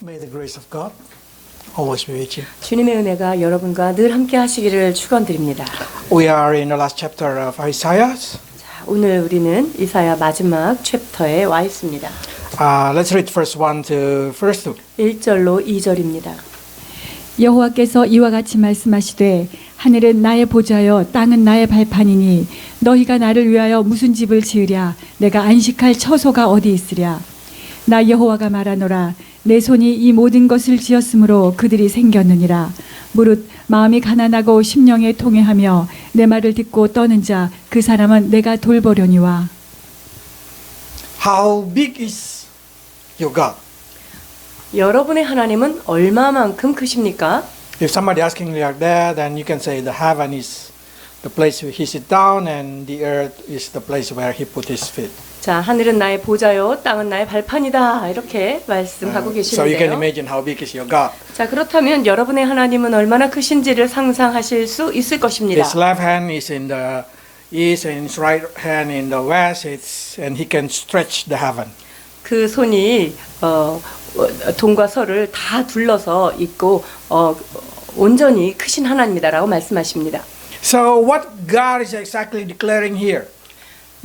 May the grace of God always be with you. 주님의 은혜가 여러분과 늘 함께 하시기를 축원드립니다. We are in the last chapter of Isaiah. 자, 오늘 우리는 이사야 마지막 챕터에 와 있습니다. Let's read verse 1 to verse 2. 1절로 2절입니다. 여호와께서 이와 같이 말씀하시되 하늘은 나의 보좌여 땅은 나의 발판이니 너희가 나를 위하여 무슨 집을 지으랴 내가 안식할 처소가 어디 있으랴 나 여호와가 말하노라 내 손이 이 모든 것을 지었으므로 그들이 생겼느니라 무릇 마음이 가난하고 심령에 통회하며 내 말을 듣고 떠는 자 그 사람은 내가 돌보려니와. How big is your God? 여러분의 하나님은 얼마만큼 크십니까? If somebody asking like that, then you can say the heaven is the place where he sit down and the earth is the place where he put his feet. 자, 하늘은 나의 보좌요, 땅은 나의 발판이다. 이렇게 말씀하고 So you can 계시는데요. imagine how big is your God. 자, 그렇다면 여러분의 하나님은 얼마나 크신지를 상상하실 수 있을 것입니다. His left hand is in the east and his right hand in the west. And he can stretch the heaven. 그 손이 동과 서를 다 둘러서 있고 온전히 크신 하나님이다라고 말씀하십니다. So what God is exactly declaring here?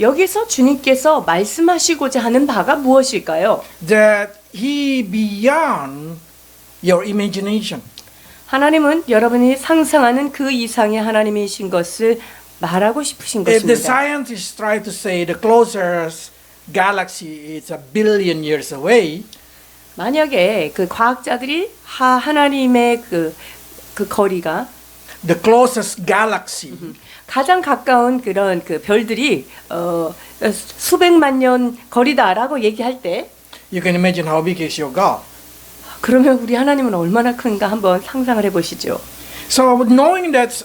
여기서 주님께서 말씀하시고자 하는 바가 무엇일까요? That he beyond your imagination. 하나님은 여러분이 상상하는 그 이상의 하나님이신 것을 말하고 싶으신 If the 것입니다. scientists try to say the closest galaxy is 1 billion years away, 만약에 그 과학자들이 하나님의 그 거리가 the closest galaxy 가장 가까운 그런 그 별들이 수백만 년 거리다라고 얘기할 때 you can imagine how big is your God. 그러면 우리 하나님은 얼마나 큰가 한번 상상을 해보시죠. So knowing that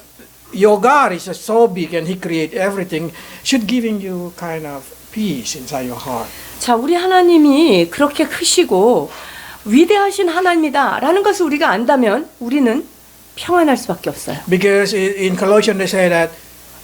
your God is so big and he create everything should giving you kind of peace inside your heart. 자, 우리 하나님이 그렇게 크시고 위대하신 하나님이다라는 것을 우리가 안다면 우리는 평안할 수밖에 없어요. Because in Colossians they say that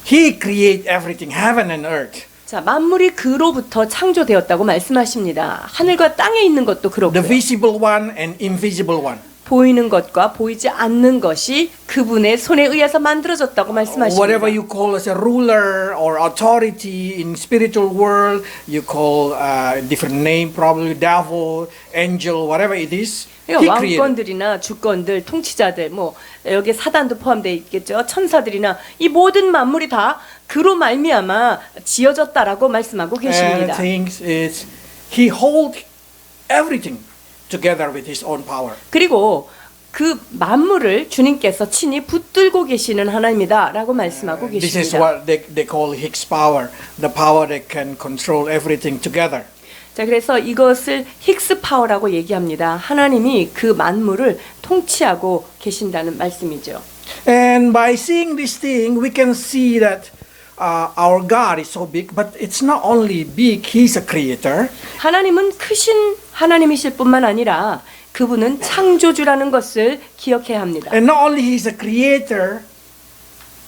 he create everything, heaven and earth. 자, 만물이 그로부터 창조되었다고 말씀하십니다. 하늘과 땅에 있는 것도 The 그렇고요. visible one and invisible one. 보이는 것과 보이지 않는 것이 그분의 손에 의해서 만들어졌다고 말씀하십니다. Whatever you call as a ruler or authority in spiritual world, you call a different name, probably devil, angel, whatever it is. He 그러니까 created. 왕권들이나 주권들, 통치자들, 뭐 여기 사단도 포함되어 있겠죠. 천사들이나 이 모든 만물이 다 그로 말미암아 지어졌다라고 말씀하고 And 계십니다. things is he hold everything together with his own power. 그리고 그 만물을 주님께서 친히 붙들고 계시는 하나님이다라고 말씀하고 This is 계십니다. what they call Higgs power, the power that can control everything together. 자, 그래서 이것을 힉스 파워라고 얘기합니다. 하나님이 그 만물을 통치하고 계신다는 말씀이죠. And by seeing this thing, we can see that our God is so big, but it's not only big, He's a creator. 하나님은 크신 하나님이실 뿐만 아니라 그분은 창조주라는 것을 기억해야 합니다. And not only He's a creator,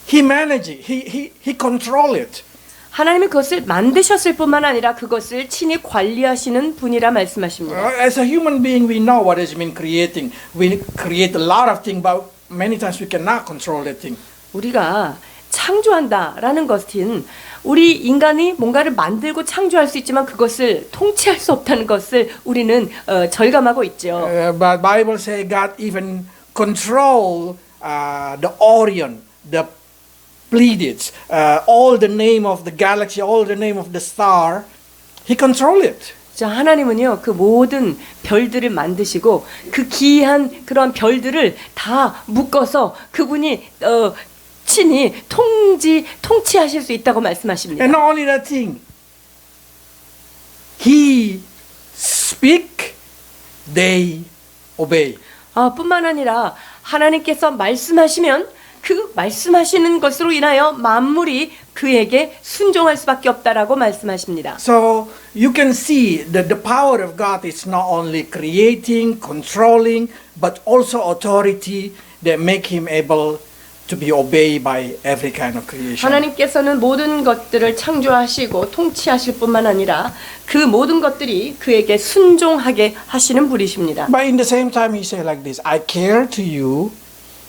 He manage it, He control it. 하나님이 그것을 만드셨을 뿐만 아니라 그것을 친히 관리하시는 분이라 말씀하십니다. As a human being, we know what does it mean creating. We create a lot of things, but many times we cannot control that thing. 우리가 창조한다라는 것은 우리 인간이 뭔가를 만들고 창조할 수 있지만 그것을 통치할 수 없다는 것을 우리는 절감하고 있죠. But Bible say God even control the Orion, the Pleiades, all the name of the galaxy, all the name of the star. He control it. 자, 하나님은요 그 모든 별들을 만드시고 그 기이한 그런 별들을 다 묶어서 그분이 친히 통치하실 수 있다고 말씀하십니다. And not only that thing, He speak, they obey. 뿐만 아니라 하나님께서 말씀하시면 그 말씀하시는 것으로 인하여 만물이 그에게 순종할 수밖에 없다라고 말씀하십니다. So you can see that the power of God is not only creating, controlling, but also authority that make Him able to be obeyed by every kind of creation. 하나님께서는 모든 것들을 창조하시고 통치하실 뿐만 아니라 그 모든 것들이 그에게 순종하게 하시는 분이십니다. But in the same time, he said like this: I care to you,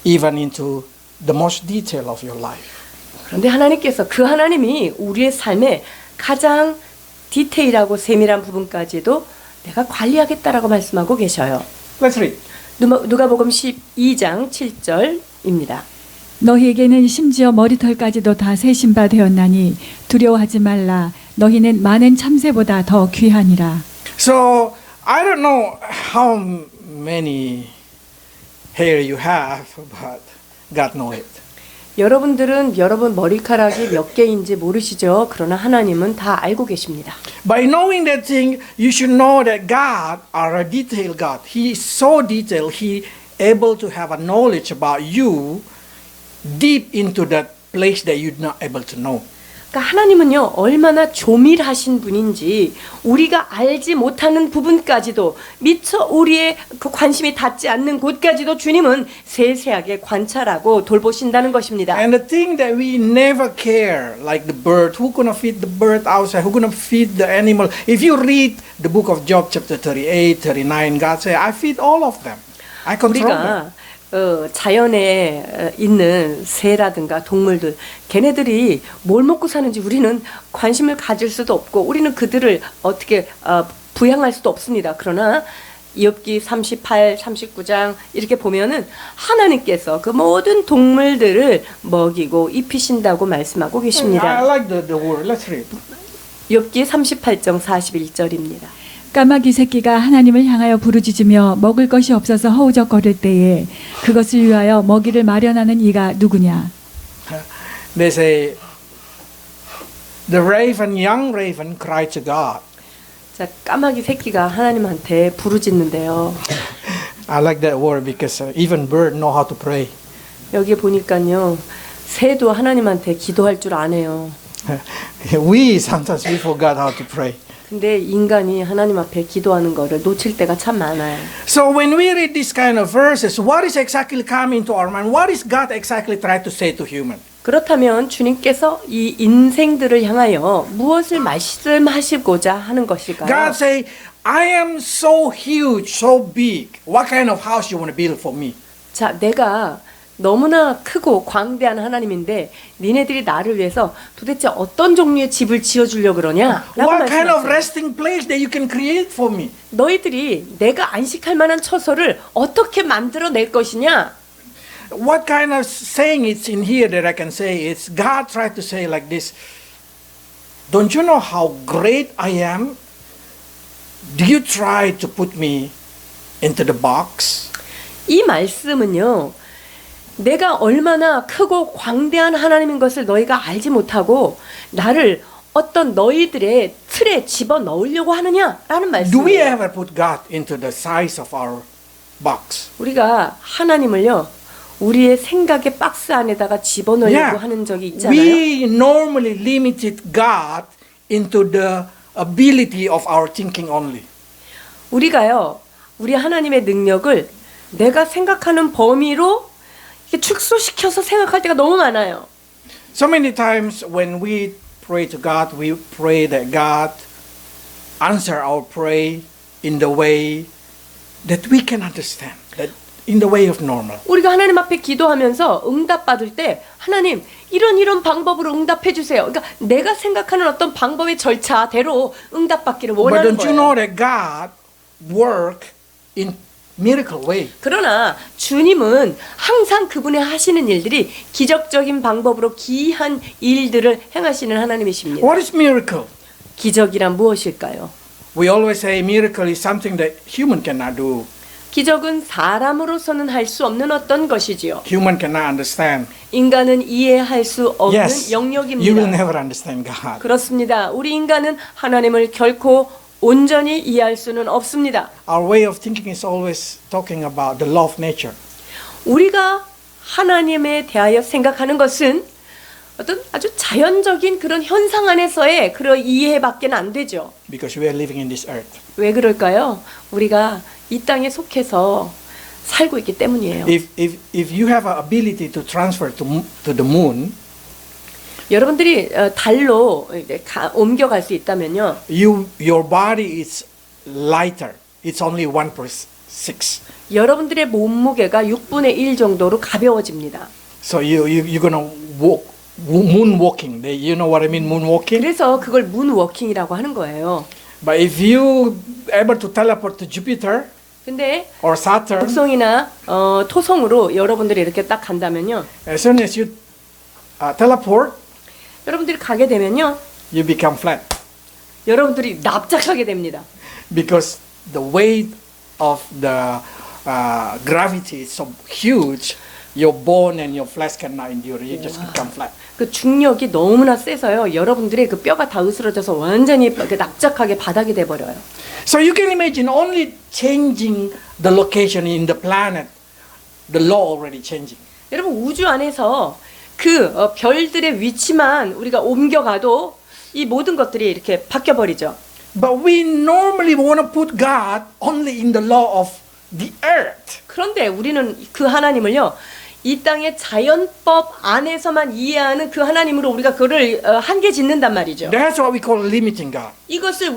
even into the most detail of your life. 그런데 하나님께서 그 하나님이 우리의 삶의 가장 디테일하고 세밀한 부분까지도 내가 관리하겠다라고 말씀하고 계셔요. Let's read. 누가복음 12장 7절입니다. 너희에게는 심지어 머리털까지도 다 세신 바 되었나니 두려워하지 말라. 너희는 많은 참새보다 더 귀하니라. So I don't know how many hair you have, but God knows it. 여러분들은 여러분 머리카락이 몇 개인지 모르시죠? 그러나 하나님은 다 알고 계십니다. By knowing that thing, you should know that God are a detailed God. He is so detailed. He able to have a knowledge about you deep into that place that you're not able to know. 그러니까 하나님은요 얼마나 조밀하신 분인지 우리가 알지 못하는 부분까지도 미처 우리의 그 관심이 닿지 않는 곳까지도 주님은 세세하게 관찰하고 돌보신다는 것입니다. And the thing that we never care, like the bird, who gonna feed the bird outside? Who gonna feed the animal? If you read the book of Job chapter 38, 39, God say, I feed all of them. I control them. 우리가 자연에 있는 새라든가 동물들 걔네들이 뭘 먹고 사는지 우리는 관심을 가질 수도 없고 우리는 그들을 어떻게 부양할 수도 없습니다. 그러나 욥기 38, 39장 이렇게 보면은 하나님께서 그 모든 동물들을 먹이고 입히신다고 말씀하고 I 계십니다. like the word. Let's read. 욥기 38장 41절입니다. 까마귀 새끼가 하나님을 향하여 부르짖으며 먹을 것이 없어서 허우적거릴 때에 그것을 위하여 먹이를 마련하는 이가 누구냐? They say, the raven, young raven, cried to God. 자, 까마귀 새끼가 하나님한테 부르짖는데요. I like that word because even bird know how to pray. 여기 보니까요. 새도 하나님한테 기도할 줄 아네요. We sometimes we forgot how to pray. 근데 인간이 하나님 앞에 기도하는 거를 놓칠 때가 참 많아요. So when we read this kind of verses, what is exactly coming to our mind? What is God exactly trying to say to human? 그렇다면 주님께서 이 인생들을 향하여 무엇을 말씀하시고자 하는 것일까요? God say, I am so huge, so big. What kind of house you want to build for me? 자, 내가 너무나 크고 광대한 하나님인데 니네들이 나를 위해서 도대체 어떤 종류의 집을 지어주려고 그러냐? 라고 What kind of 말씀하세요. resting place that you can create for me? 너희들이 내가 안식할 만한 처소를 어떻게 만들어낼 것이냐? What kind of saying it's in here that I can say? It's God tried to say like this. Don't you know how great I am? Do you try to put me into the box? 이 말씀은요. 내가 얼마나 크고 광대한 하나님인 것을 너희가 알지 못하고 나를 어떤 너희들의 틀에 집어넣으려고 하느냐라는 Do we 말씀이에요. ever put God into the size of our box? 우리가 하나님을요. 우리의 생각의 박스 안에다가 집어넣으려고 하는 적이 있잖아요. We normally limited God into the ability of our thinking only. 우리가요. 우리 하나님의 능력을 내가 생각하는 범위로 이렇게 축소시켜서 생각할 때가 너무 많아요. So many times when we pray to God, we pray that God answer our prayer in the way that we can understand, that in the way of normal. 우리가 하나님 앞에 기도하면서 응답받을 때 하나님 이런 방법으로 응답해 주세요. 그러니까 내가 생각하는 어떤 방법의 절차대로 응답받기를 But 원하는 don't you know 거예요. that God work in miracle way? 그러나 주님은 항상 그분의 하시는 일들이 기적적인 방법으로 기이한 일들을 행하시는 하나님이십니다. What is miracle? 기적이란 무엇일까요? We always say miracle is something that human cannot do. 기적은 사람으로서는 할 수 없는 어떤 것이지요. Human cannot understand. 인간은 이해할 수 없는 Yes, you will 영역입니다. never understand God. 그렇습니다. 우리 인간은 하나님을 결코 온전히 이해할 수는 없습니다. Our way of thinking is always talking about the law of nature. 우리가 하나님에 대하여 생각하는 것은 어떤 아주 자연적인 그런 현상 안에서의 그런 이해밖에 안 되죠. Because we are living in this earth. 왜 그럴까요? 우리가 이 땅에 속해서 살고 있기 때문이에요. If you have an ability to transfer to the moon, 여러분들이 달로 이제 옮겨갈 수 있다면요. your body is lighter. It's only 1/6. 여러분들의 몸무게가 6분의 1 정도로 가벼워집니다. So you're gonna walk moonwalking. You know what I mean, moonwalking? 그래서 그걸 문워킹이라고 하는 거예요. But if you able to teleport to Jupiter 근데 or Saturn, 목성이나 토성으로 여러분들이 이렇게 딱 간다면요. as soon as you teleport, 여러분들이 가게 되면요. you become flat 여러분들이 납작하게 됩니다. because the weight of the gravity is so huge. Your bone and your flesh cannot endure. You just become flat. 그 중력이 너무나 세서요. 여러분들의 그 뼈가 다 으스러져서 완전히 납작하게 바닥이 돼 버려요. So you can imagine only changing the location in the planet, the law already changing. 여러분 우주 안에서 그 별들의 위치만 우리가 옮겨가도 이 모든 것들이 이렇게 바뀌어 버리죠. But we normally want to put God only in the law of the earth. 그런데 우리는 그 하나님을요. 이 땅의 자연법 안에서만 이해하는 그 하나님으로 우리가 그거를 한계 짓는단 말이죠. That's what we call limiting God. 이것을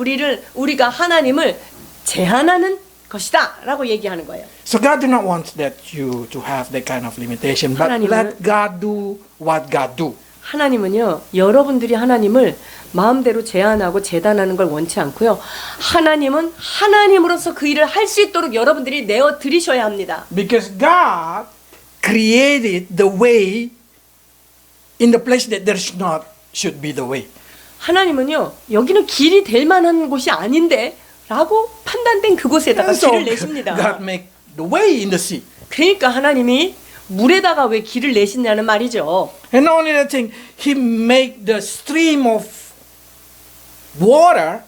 우리가 하나님을 제한하는 것이다라고 얘기하는 거예요. So God do not want that you to have that kind of limitation, but 하나님은- let God do what God do. 하나님은요, 여러분들이 하나님을 마음대로 제한하고 재단하는 걸 원치 않고요. 하나님은 하나님으로서 그 일을 할 수 있도록 여러분들이 내어 드리셔야 합니다. Because God created the way in the place that there should be the way. 하나님은요, 여기는 길이 될 만한 곳이 아닌데 라고 판단된 그곳에다가 And so 길을 내십니다. God make the way in the sea. 그러니까 하나님이 물에다가 왜 길을 내시냐는 말이죠. And not only that thing, He make the stream of water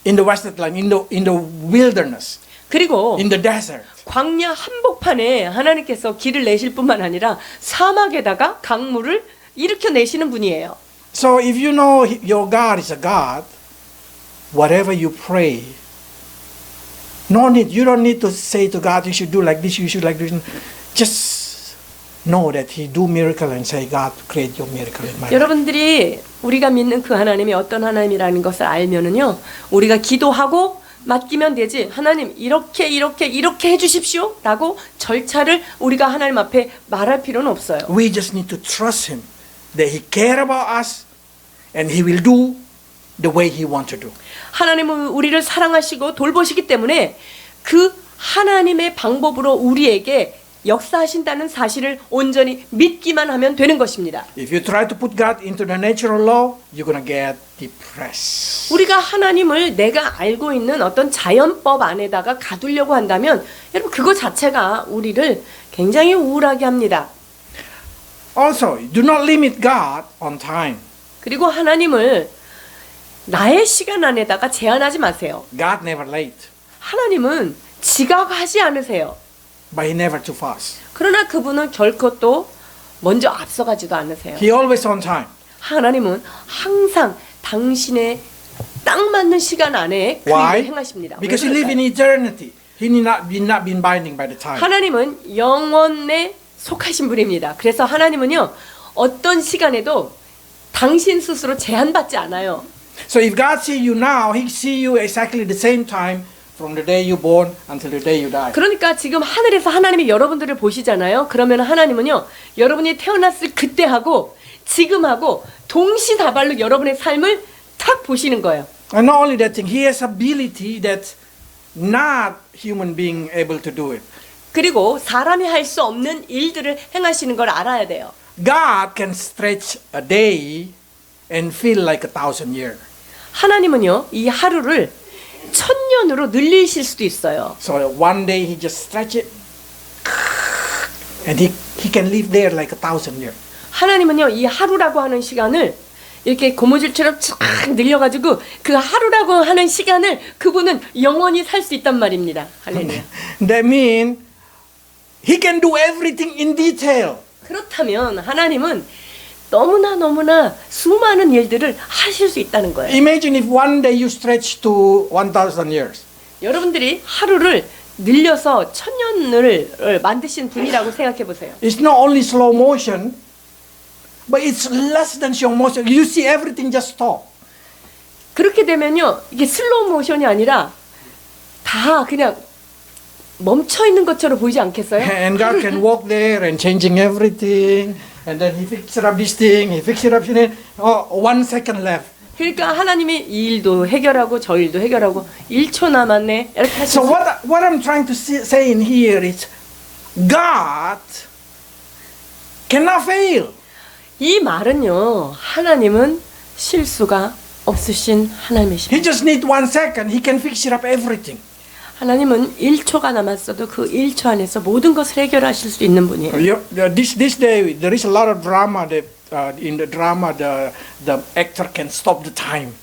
in the wasteland, in the wilderness, 그리고 in the desert. 광야 한복판에 하나님께서 길을 내실 뿐만 아니라 사막에다가 강물을 일으켜 내시는 분이에요. So if you know your God is a God, whatever you pray, you don't need to say to God, you should do like this, you should like this. Just know that He do miracle and say, God, create your miracle in my life. 여러분들이 우리가 믿는 그 하나님이 어떤 하나님이라는 것을 알면은요, 우리가 기도하고 맡기면 되지. 하나님 이렇게 해주십시오 라고 절차를 우리가 하나님 앞에 말할 필요는 없어요. We just need to trust Him that He care about us and He will do the way He want to do. 하나님은 우리를 사랑하시고 돌보시기 때문에 그 하나님의 방법으로 우리에게 역사하신다는 사실을 온전히 믿기만 하면 되는 것입니다. If you try to put God into the natural law, you're gonna get depressed. 우리가 하나님을 내가 알고 있는 어떤 자연법 안에다가 가두려고 한다면 여러분 그거 자체가 우리를 굉장히 우울하게 합니다. Also, do not limit God on time. 그리고 하나님을 나의 시간 안에다가 제한하지 마세요. God never late, 하나님은 지각하지 않으세요. but He never too fast. 그러나 그분은 결코 또 먼저 앞서가지도 않으세요. He always on time. 하나님은 항상 당신의 딱 맞는 시간 안에 그 Why? 일을 행하십니다. 왜 Because He live in 그럴까요? eternity. He need not been binding by the time. 하나님은 영원에 속하신 분입니다. 그래서 하나님은요 어떤 시간에도 당신 스스로 제한받지 않아요. So if God see you now, He see you exactly the same time from the day you born until the day you die. 그러니까 지금 하늘에서 하나님이 여러분들을 보시잖아요. 그러면 하나님은요 여러분이 태어났을 그때하고 지금하고 동시다발로 여러분의 삶을 탁 보시는 거예요. And not only that thing, He has ability that not human being able to do it. 그리고 사람이 할 수 없는 일들을 행하시는 걸 알아야 돼요. God can stretch a day and feel like 1,000 years. 하나님은요 이 하루를 1000년으로 늘리실 수도 있어요. So one day He just stretch it, and He can live there like 1,000 years. 하나님은요 이 하루라고 하는 시간을 이렇게 고무줄처럼 쫙 늘려가지고 그 하루라고 하는 시간을 그분은 영원히 살 수 있단 말입니다. 할렐루야. That means He can do everything in detail. 그렇다면 하나님은 너무나 수많은 일들을 하실 수 있다는 거예요. Imagine if one day you stretch to 1,000 years. 여러분들이 하루를 늘려서 천년을 만드신 분이라고 생각해 보세요. It's not only slow motion, but it's less than slow motion. You see everything just stop. 그렇게 되면요, 이게 슬로우 모션이 아니라 다 그냥 멈춰 있는 것처럼 보이지 않겠어요? And God can walk there and changing everything. And then He fixed up this thing, He fixed it up. Oh, 1 second left. 그러니까 하나님이 이 일도 해결하고 저 일도 해결하고 1초 남았네 이렇게 So 하시면 what I'm trying to say in here is, God cannot fail. 이 말은요, 하나님은 실수가 없으신 하나님이십니다. He just need 1 second. He can fix it up everything. 하나님은 1초가 남았어도 그 1초 안에서 모든 것을 해결하실 수 있는 분이에요. This day there is a lot of drama that in the drama the actor can stop the time.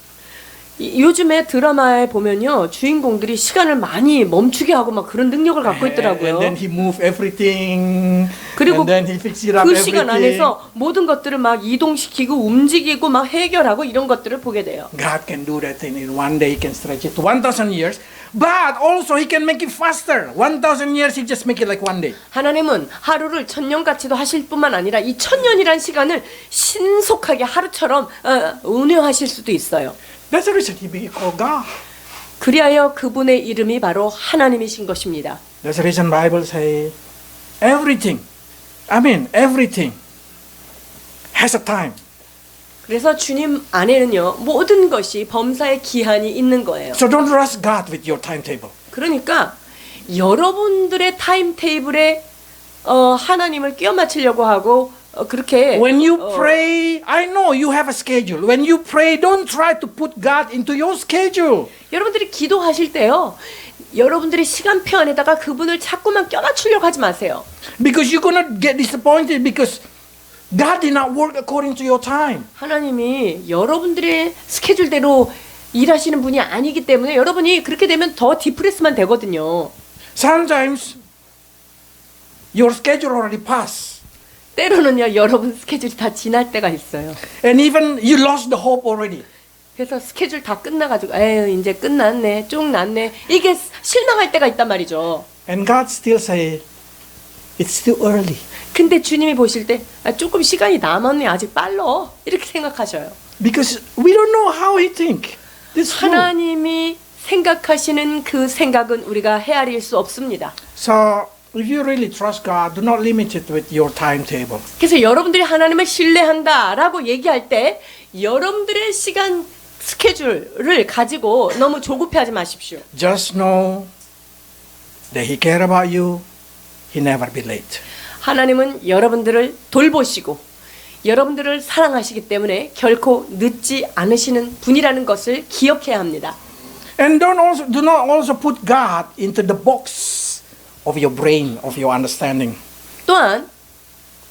요즘에 드라마에 보면요, 주인공들이 시간을 많이 멈추게 하고 막 그런 능력을 갖고 있더라고요. And then he move everything. 그리고 and then he fix it up 그 everything. 시간 안에서 모든 것들을 막 이동시키고 움직이고 막 해결하고 이런 것들을 보게 돼요. God can do that thing in 1 day. He can stretch it to 1,000 years. But also He can make it faster. 1,000 years He just make it like 1 day. 하나님은 하루를 1000년같이도 하실 뿐만 아니라 이 1000년이란 시간을 신속하게 하루처럼 운영하실 수도 있어요. That's the reason He be called God. 그리하여 그분의 이름이 바로 하나님이신 것입니다. That's the reason Bible say everything. I mean everything has a time. 그래서 주님 안에는요, 모든 것이 범사의 기한이 있는 거예요. So don't rush God with your timetable. 그러니까 여러분들의 타임테이블에 하나님을 끼워 맞추려고 하고 그렇게 When you pray, I know you have a schedule. When you pray, don't try to put God into your schedule. 여러분들이 기도하실 때요, 여러분들의 시간표 안에다가 그분을 자꾸만 껴 맞추려고 하지 마세요. Because you're gonna get disappointed because God did not work according to your time. 하나님이 여러분들의 스케줄대로 일하시는 분이 아니기 때문에 여러분이 그렇게 되면 더 디프레스만 되거든요. Sometimes your schedule already passed. 때로는요, 여러분 스케줄이 다 지날 때가 있어요. And even you lost the hope already. 그래서 스케줄 다 끝나가지고 에휴 이제 끝났네, 쭉 났네, 이게 실망할 때가 있단 말이죠. And God still say, it's still early. 근데 주님이 보실 때 조금 시간이 남았네, 아직 빨라, 이렇게 생각하셔요. Because we don't know how He think. This true. 하나님이 생각하시는 그 생각은 우리가 헤아릴 수 없습니다. So if you really trust God, do not limit it with your timetable. 그래서 여러분들이 하나님을 신뢰한다라고 얘기할 때 여러분들의 시간 스케줄을 가지고 너무 조급해하지 마십시오. Just know that He care about you. He never be late. 하나님은 여러분들을 돌보시고 여러분들을 사랑하시기 때문에 결코 늦지 않으시는 분이라는 것을 기억해야 합니다. And do not also put God into the box of your brain, of your understanding. 또한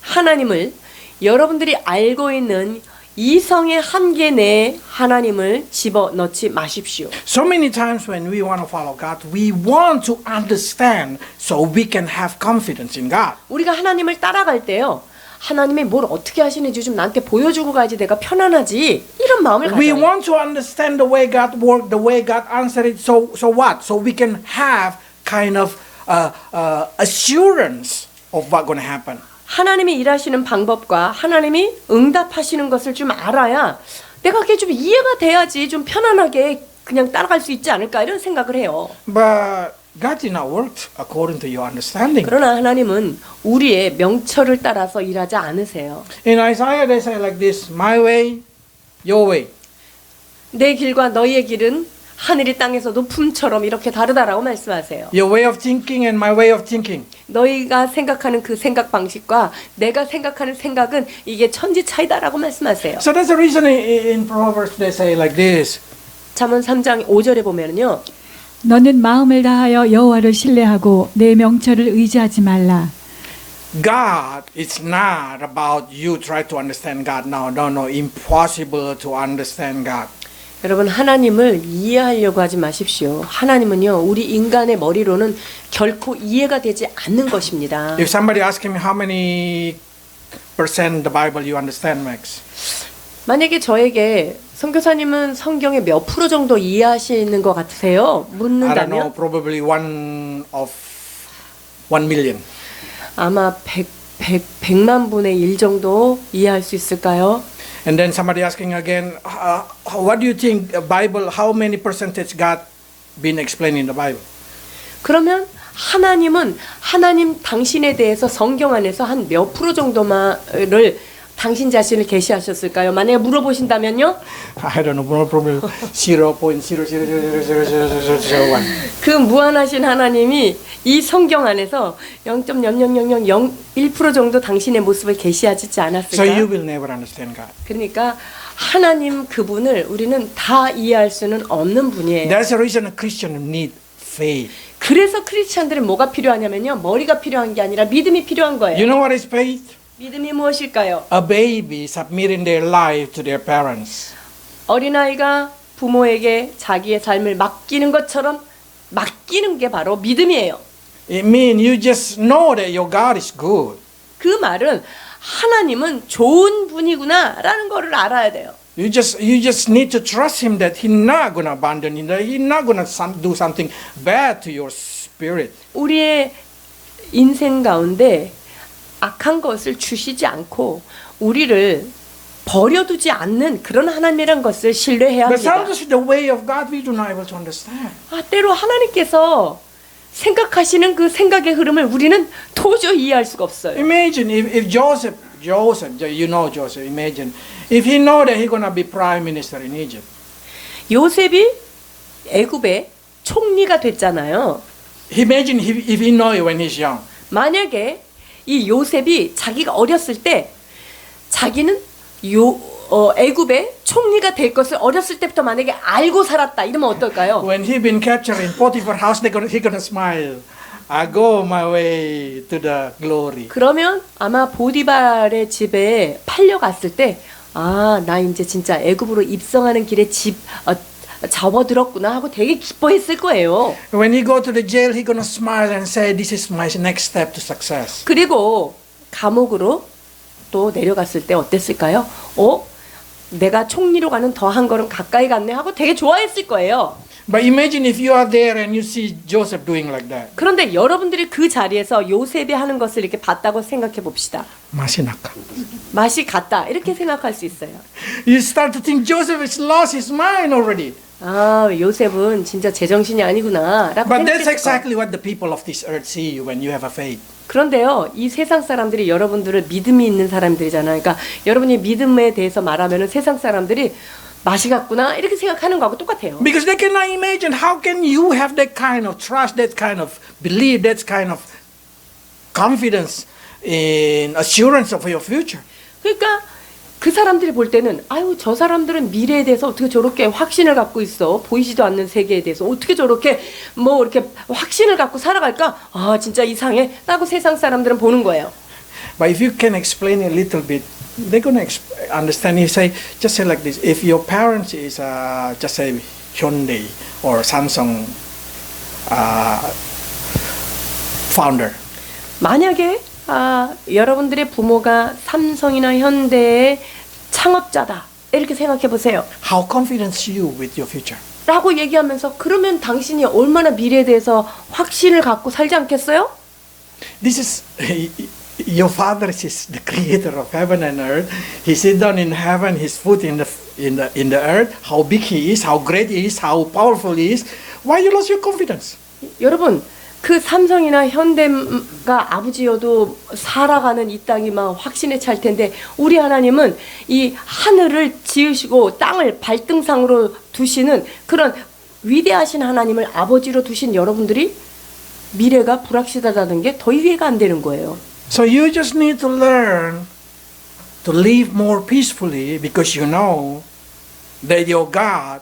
하나님을 여러분들이 알고 있는 이성의 한계 내에 하나님을 집어넣지 마십시오. So many times when we want to follow God, we want to understand so we can have confidence in God. 우리가 하나님을 따라갈 때요, 하나님이 뭘 어떻게 하시는지 좀 나한테 보여주고 가야지 내가 편안하지, 이런 마음을 We 가져요. want to understand the way God worked, the way God answered it. So what? So we can have kind of assurance of what's going to happen. 하나님이 일하시는 방법과 하나님이 응답하시는 것을 좀 알아야 내가 그게 좀 이해가 돼야지 좀 편안하게 그냥 따라갈 수 있지 않을까, 이런 생각을 해요. But God did not work according to your understanding. 그러나 하나님은 우리의 명철을 따라서 일하지 않으세요. In Isaiah they say like this, my way, your way. 내 길과 너희의 길은 하늘이 땅에서 높음처럼 이렇게 다르다라고 말씀하세요. Your way of thinking and my way of thinking. 너희가 생각하는 그 생각 방식과 내가 생각하는 생각은 이게 천지 차이다라고 말씀하세요. So that's the reason in Proverbs they say like this. 잠언 3장 5절에 보면요. 너는 마음을 다하여 여호와를 신뢰하고 내 명철을 의지하지 말라. God is not about you try to understand God now. No, impossible to understand God. 여러분, 하나님을 이해하려고 하지 마십시오. 하나님은요, 우리 인간의 머리로는 결코 이해가 되지 않는 것입니다. If somebody asks me how many percent the Bible you understand, Max? 만약에 저에게 선교사님은 성경의 몇 프로 정도 이해하시는 것 같으세요? I don't know, 묻는다면 probably 1 million. 아마 100만 분의 1 정도 이해할 수 있을까요? And then somebody asking again, what do you think Bible, how many percentage God been explained in the Bible? 그러면 하나님은 하나님 당신에 대해서 성경 안에서 한 몇 프로 정도만을 당신 자신을 계시하셨을까요? 만약에 물어보신다면요? I don't know, probably 0.0000001. 그 무한하신 하나님이 이 성경 안에서 0.00001% 정도 당신의 모습을 계시하지 So you 않았을까? will never understand God. 그러니까 하나님 그분을 우리는 다 이해할 수는 없는 분이에요. That's the reason a Christian need faith. 그래서 크리스찬들은 뭐가 필요하냐면요. 머리가 필요한 게 아니라 믿음이 필요한 거예요. You know what is faith? 믿음이 무엇일까요? A baby submitting their life to their parents. 어린아이가 부모에게 자기의 삶을 맡기는 것처럼 맡기는 게 바로 믿음이에요. It means you just know that your God is good. 그 말은 하나님은 좋은 분이구나 라는 거를 알아야 돼요. You just need to trust Him that He's not gonna abandon you, that He's not gonna do something bad to your spirit. 우리의 인생 가운데 악한 것을 주시지 않고 우리를 버려두지 않는 그런 하나님이란 것을 신뢰해야 But 합니다. sometimes the way of God we do not able to understand. 때로 하나님께서 생각하시는 그 생각의 흐름을 우리는 도저히 이해할 수가 없어요. Imagine if Joseph, you know Joseph. Imagine if he know that he's gonna be prime minister in Egypt. 요셉이 애굽의 총리가 됐잖아요. Imagine if he know it when he's young. 만약에 이 요셉이 자기가 어렸을 때 자기는 애굽의 총리가 될 것을 어렸을 때부터 만약에 알고 살았다 이러면 어떨까요? When he been captured in Potiphar house, he gonna smile. I go my way to the glory. 그러면 아마 보디발의 집에 팔려갔을 때 나 이제 진짜 애굽으로 입성하는 길에 접어들었구나 하고 되게 기뻐했을 거예요. When he go to the jail, he gonna smile and say, "This is my next step to success." 그리고 감옥으로 또 내려갔을 때 어땠을까요? 내가 총리로 가는 더 한 걸음 가까이 갔네 하고 되게 좋아했을 거예요. But imagine if you are there and you see Joseph doing like that. 그런데 여러분들이 그 자리에서 요셉이 하는 것을 이렇게 봤다고 생각해 봅시다. 맛이 나까. 맛이 갔다 이렇게 생각할 수 있어요. You start to think Joseph has lost his mind already. 요셉은 진짜 제정신이 아니구나 라고 But that's 생각했을 거예요. exactly what the people of this earth see you when you have a faith. 그런데요, 이 세상 사람들이 여러분들을 믿음이 있는 사람들이잖아요. 그러니까 여러분이 믿음에 대해서 말하면은 세상 사람들이 맛이 갔구나 이렇게 생각하는 거하고 똑같아요. Because they cannot imagine how can you have that kind of trust, that kind of belief, that kind of confidence in assurance of your future. 그러니까 그 사람들이 볼 때는 저 사람들은 미래에 대해서 어떻게 저렇게 확신을 갖고 있어. 보이지도 않는 세계에 대해서 어떻게 저렇게 이렇게 확신을 갖고 살아갈까? 진짜 이상해. 라고 세상 사람들은 보는 거예요. But if you can explain it a little bit, they're going to understand. You say, just say like this. If your parents is, just say Hyundai or Samsung founder. 만약에 여러분들의 부모가 삼성이나 현대의 창업자다. 이렇게 생각해 보세요. How confident you with your future? 라고 얘기하면서 그러면 당신이 얼마나 미래에 대해서 확신을 갖고 살지 않겠어요? This is your father is the creator of heaven and earth. He sit down in heaven, his foot in the earth. How big he is, how great he is, how powerful he is. Why you lost your confidence? 여러분, 그 삼성이나 현대가 아버지여도 살아가는 이 땅이 막 확신에 찰 텐데 우리 하나님은 이 하늘을 지으시고 땅을 발등상으로 두시는 그런 위대하신 하나님을 아버지로 두신 여러분들이 미래가 불확실하다는 게 더 이해가 안 되는 거예요. So you just need to learn to live more peacefully because you know that your God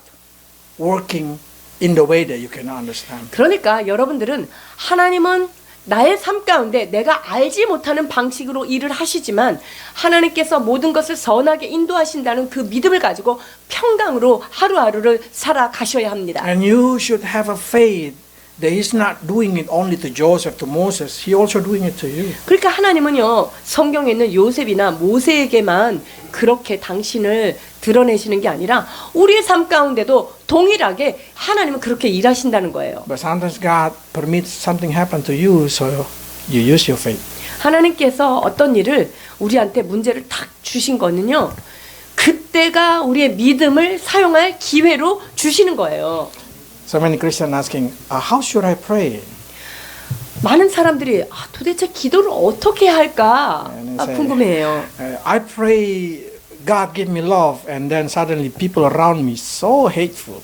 working in the way that you cannot understand. 그러니까 여러분들은 하나님은 나의 삶 가운데 내가 알지 못하는 방식으로 일을 하시지만 하나님께서 모든 것을 선하게 인도하신다는 그 믿음을 가지고 평강으로 하루하루를 살아가셔야 합니다. And you should have a faith that He's not doing it only to Joseph, to Moses. He also doing it to you. 그러니까 하나님은요, 성경에 있는 요셉이나 모세에게만 그렇게 당신을 드러내시는 게 아니라 우리의 삶 가운데도 동일하게 하나님은 그렇게 일하신다는 거예요. But sometimes God permits something happen to you, so you use your faith. 하나님께서 어떤 일을 우리한테 문제를 탁 주신 거는요, 그때가 우리의 믿음을 사용할 기회로 주시는 거예요. So many Christians asking, how should I pray? 많은 사람들이 도대체 기도를 어떻게 할까 궁금해해요. I pray God give me love, and then suddenly people around me so hateful.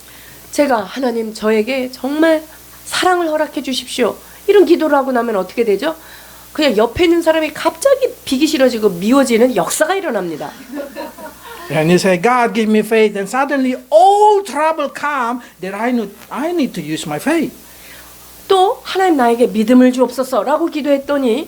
제가 하나님 저에게 정말 사랑을 허락해 주십시오. 이런 기도를 하고 나면 어떻게 되죠? 그냥 옆에 있는 사람이 갑자기 비기 싫어지고 미워지는 역사가 일어납니다. And you say, God give me faith, and suddenly all trouble come that I need to use my faith. 또 하나님 나에게 믿음을 주옵소서라고 기도했더니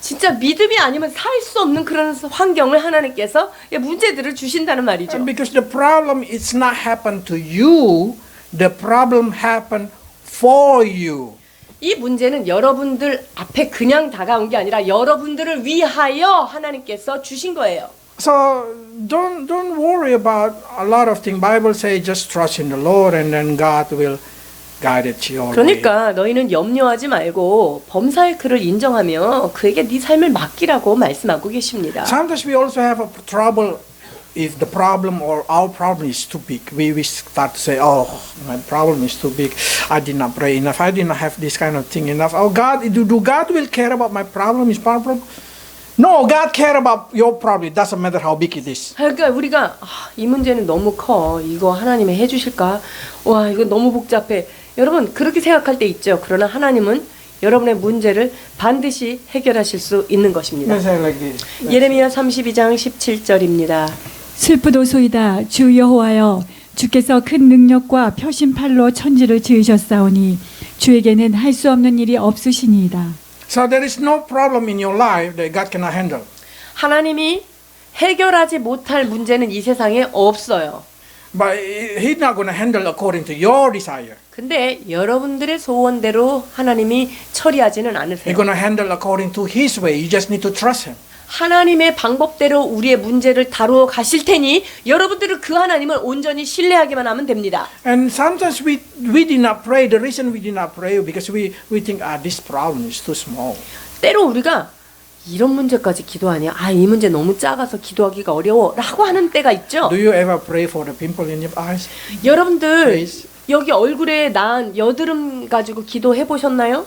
진짜 믿음이 아니면 살 수 없는 그런 환경을 하나님께서 문제들을 주신다는 말이죠. And because the problem is not happen to you, the problem happen for you. 이 문제는 여러분들 앞에 그냥 다가온 게 아니라 여러분들을 위하여 하나님께서 주신 거예요. So don't worry about a lot of things. Bible say just trust in the Lord, and then God will guide it your way. 그러니까 너희는 염려하지 말고 범사의 그를 인정하며 그에게 네 삶을 맡기라고 말씀하고 계십니다. Sometimes we also have a trouble if the problem or our problem is too big. We start to say, oh, my problem is too big. I did not pray enough. I did not have this kind of thing enough. Oh, God, do God will care about my problem? Is problem? No, God care about your problem. It doesn't matter how big it is. 그러니까 우리가 이 문제는 너무 커. 이거 하나님이 해주실까? 와, 이거 너무 복잡해. 여러분 그렇게 생각할 때 있죠. 그러나 하나님은 여러분의 문제를 반드시 해결하실 수 있는 것입니다. Let's say like this. 예레미야 32장 17절입니다. 슬프도소이다 주 여호와여 주께서 큰 능력과 펴신 팔로 천지를 지으셨사오니 주에게는 할 수 없는 일이 없으시니이다. So there is no problem in your life that God cannot handle. 하나님이 해결하지 못할 문제는 이 세상에 없어요. But He's not going to handle according to your desire. 근데 여러분들의 소원대로 하나님이 처리하지는 He's 않으세요. going to handle according to His way. You just need to trust Him. 하나님의 방법대로 우리의 문제를 다루어 가실 테니 여러분들은 그 하나님을 온전히 신뢰하기만 하면 됩니다. And sometimes we did not pray. The reason we did not pray because we think this problem is too small. 때로 우리가 이런 문제까지 기도하냐? 이 문제 너무 작아서 기도하기가 어려워 라고 하는 때가 있죠. Do you ever pray for the pimple in your eyes? 여러분들 Please. 여기 얼굴에 난 여드름 가지고 기도해 보셨나요?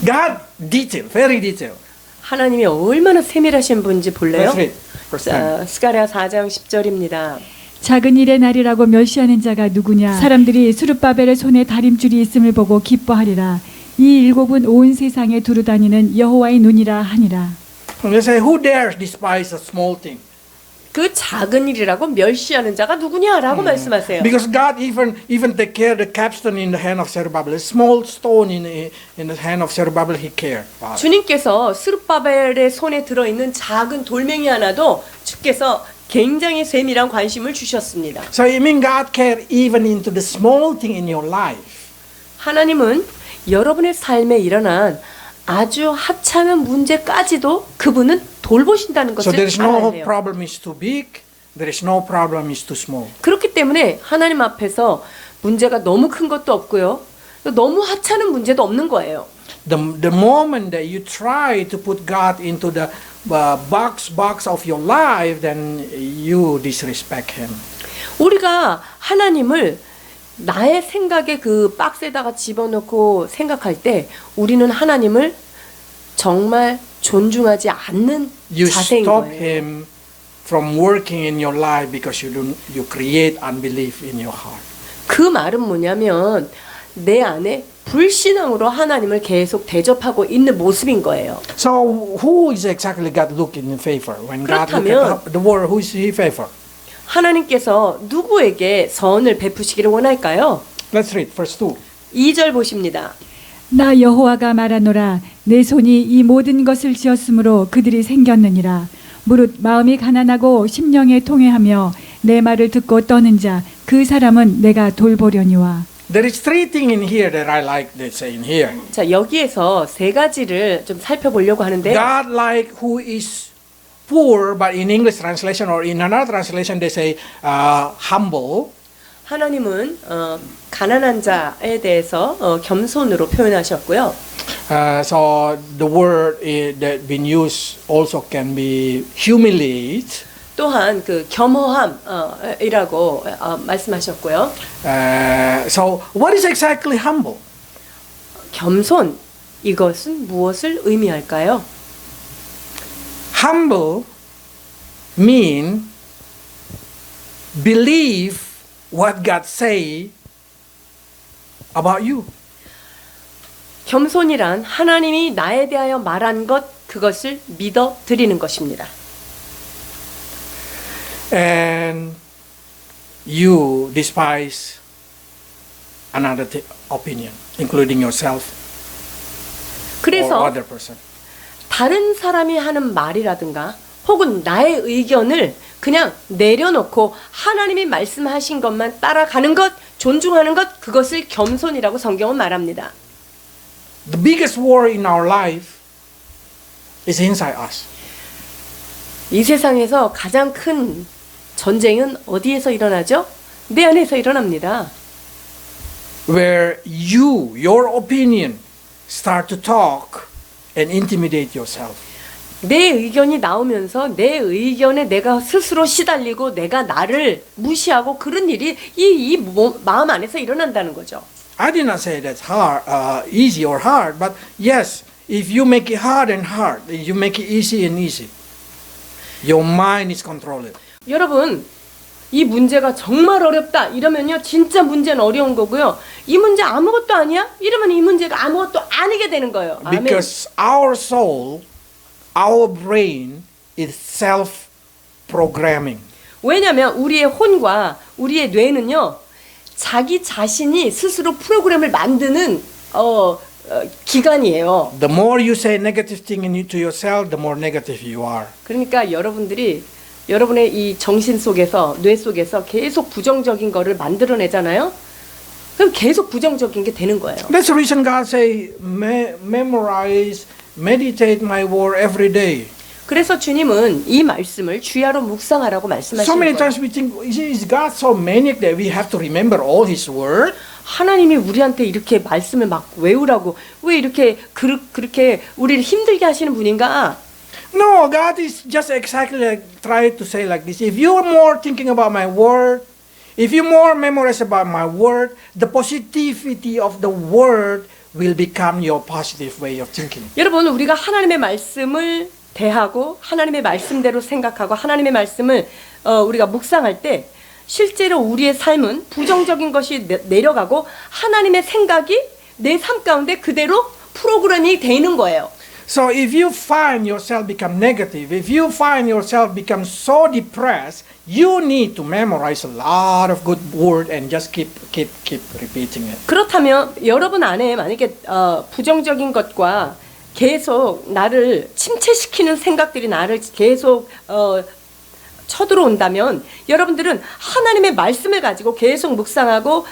God detail, very detail. 하나님이 얼마나 세밀하신 분인지 볼래요? Let's read. First time. 자, 스가랴 4장 10절입니다. 작은 일의 날이라고 멸시하는 자가 누구냐? 사람들이 수르바벨의 손에 다림줄이 있음을 보고 기뻐하리라. 이 일곱은 온 세상에 두루 다니는 여호와의 눈이라 하니라. Let's say, who dares despise a small thing? 그 작은 일이라고 멸시하는 자가 누구냐라고 말씀하세요. Because God even take care the capstone in the hand of Zerubbabel, a small stone in the hand of Zerubbabel, He cared. Wow. 주님께서 스룹바벨의 손에 들어있는 작은 돌멩이 하나도 주께서 굉장히 세밀한 관심을 주셨습니다. So it means God care even into the small thing in your life. 하나님은 여러분의 삶에 일어난 아주 하찮은 문제까지도 그분은 돌보신다는 So 것을 there is 알아야 no 해요. problem is too big. There is no problem is too small. 그렇기 때문에 하나님 앞에서 문제가 너무 큰 것도 없고요. 너무 하찮은 문제도 없는 거예요. The moment that you try to put God into the box of your life, then you disrespect Him. 우리가 하나님을 나의 생각에 그 박스에다가 집어넣고 생각할 때 우리는 하나님을 정말 존중하지 않는 You 자세인 stop 거예요. Him from working in your life because you create unbelief in your heart. 그 말은 뭐냐면 내 안에 불신앙으로 하나님을 계속 대접하고 있는 모습인 거예요. So who is exactly God looking in favor? When God look 그렇다면 at the world, who is He favor? 하나님께서 누구에게 선을 베푸시기를 원할까요? Let's read verse 2. 2절 보십니다. 나 여호와가 말하노라 내 손이 이 모든 것을 지었으므로 그들이 생겼느니라. 무릇 마음이 가난하고 심령에 통회하며 내 말을 듣고 떠는 자 그 사람은 내가 돌보려니와. There is three things in here that I like to say in here. 자, 여기에서 세 가지를 좀 살펴보려고 하는데요. God like who is poor, but in English translation or in another translation they say humble. 하나님은 가난한 자에 대해서 겸손으로 표현하셨고요. So the word that been used also can be humiliate. 또한 그 겸허함이라고 말씀하셨고요. So what is exactly humble? 겸손, 이것은 무엇을 의미할까요? Humble mean believe what God say about you. 겸손이란 하나님이 나에 대하여 말한 것, 그것을 믿어 드리는 것입니다. And you despise another opinion, including yourself or 그래서 other person. 다른 사람이 하는 말이라든가 혹은 나의 의견을 그냥 내려놓고 하나님이 말씀하신 것만 따라가는 것, 존중하는 것, 그것을 겸손이라고 성경은 말합니다. The biggest war in our life is inside us. 이 세상에서 가장 큰 전쟁은 어디에서 일어나죠? 내 안에서 일어납니다. Where your opinion start to talk and intimidate yourself. 내 의견이 나오면서 내 의견에 내가 스스로 시달리고 내가 나를 무시하고 그런 일이 이 마음 안에서 일어난다는 거죠. I did not say that's hard, easy or hard, but yes, if you make it hard and hard, you make it easy and easy. Your mind is controlled. 여러분, 이 문제가 정말 어렵다 이러면요, 진짜 문제는 어려운 거고요. 이 문제 아무것도 아니야? 이러면 이 문제가 아무것도 아니게 되는 거예요. 아멘. Because our soul, our brain is self-programming. 왜냐하면 우리의 혼과 우리의 뇌는요, 자기 자신이 스스로 프로그램을 만드는 기관이에요. The more you say negative thing to yourself, the more negative you are. 그러니까 여러분들이 여러분의 이 정신 속에서, 뇌 속에서 계속 부정적인 거를 만들어내잖아요. 그럼 계속 부정적인 게 되는 거예요. That's the reason God say, memorize, meditate my word every day. 그래서 주님은 이 말씀을 주야로 묵상하라고 So 말씀하시는 many 거예요. times we think, is God so maniac that we have to remember all His word? 하나님이 우리한테 이렇게 말씀을 막 외우라고 왜 이렇게 그렇게 우리를 힘들게 하시는 분인가? No, God is just exactly like, try to say like this. If you're more thinking about my word, if you more memorize about my word, the positivity of the word will become your positive way of thinking. 여러분, 우리가 하나님의 말씀을 대하고 하나님의 말씀대로 생각하고 하나님의 말씀을 우리가 묵상할 때 실제로 우리의 삶은 부정적인 것이 내려가고 하나님의 생각이 내 삶 가운데 그대로 프로그램이 되는 거예요. So if you find yourself become negative, if you find yourself become so depressed, you need to memorize a lot of good word and just keep repeating it. 그렇다면 여러분 안에 만약에 부정적인 것과 계속 나를 침체시키는 생각들이 나를 계속 쳐들어온다면 여러분들은 하나님의 말씀을 가지고 계속 묵상하고